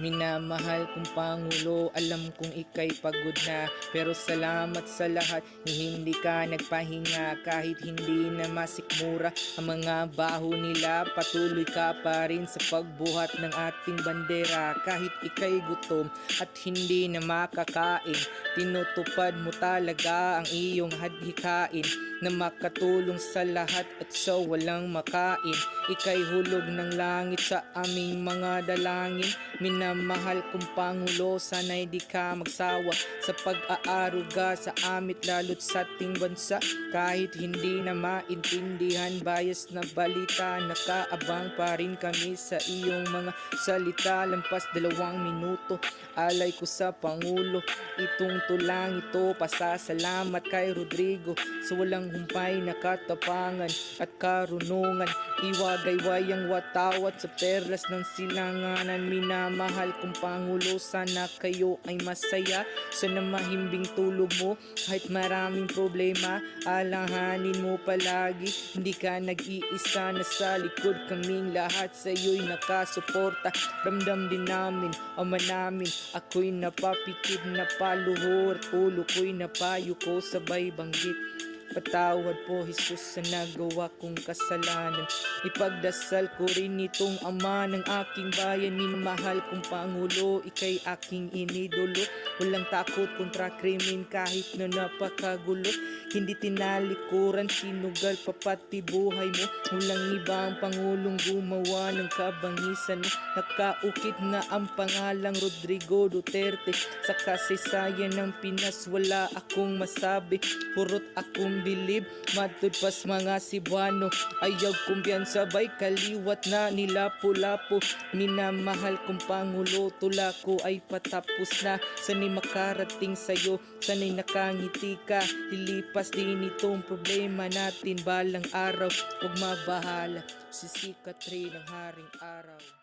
Minamahal kong Pangulo, alam kong ika'y pagod na, pero salamat sa lahat ni hindi ka nagpahinga. Kahit hindi na masikmura ang mga baho nila, patuloy ka pa rin sa pagbuhat ng ating bandera. Kahit ika'y gutom at hindi na makakain, tinutupad mo talaga ang iyong hadhikain na makatulong sa lahat at sa walang makain. Ika'y hulog ng langit sa aming mga dalangin. Minamahal kong Pangulo, sana'y di ka magsawa sa pag-aaruga sa amit lalo't sa ating bansa. Kahit hindi na maintindihan bias na balita, nakaabang pa rin kami sa iyong mga salita. Lampas 2 minuto, alay ko sa Pangulo. Itong tulang ito, pasasalamat kay Rodrigo sa walang humpay na katapangan at karunungan. Iwagayway ang watawat sa perlas ng silanganan. Minamahal kong Pangulo, sana kayo ay masaya. Sana mahimbing tulog mo kahit maraming problema. Alanganin mo palagi, hindi ka nag-iisa. Nasa likod kaming lahat, sa iyo'y nakasuporta. Ramdam din namin, ama namin, ako'y napapikit na paluhod at ulo ko'y napayuko sabay banggit. Patawad po Jesus sa nagawa kong kasalanan. Ipagdasal ko rin itong ama ng aking bayan. Minamahal kong Pangulo, ika'y aking inidolo. Walang takot kontra krimen kahit na napakagulo. Hindi tinalikuran, sinugal pa pati buhay mo. Walang ibang Pangulong gumawa ng kabangisan mo. Nakaukit na ang pangalang Rodrigo Duterte sa kasaysayan ng Pinas. Wala akong masabi, purot akong bilib. Matud pas mga Cebuano, ayaw kumbiyan sabay kaliwat na nilapo-lapo. Minamahal kong Pangulo, tula ko ay patapos na. Sana'y makarating sa'yo, sana'y nakangiti ka. Lilipas din itong problema natin balang araw. Huwag mabahala, sisikat rin ang haring araw.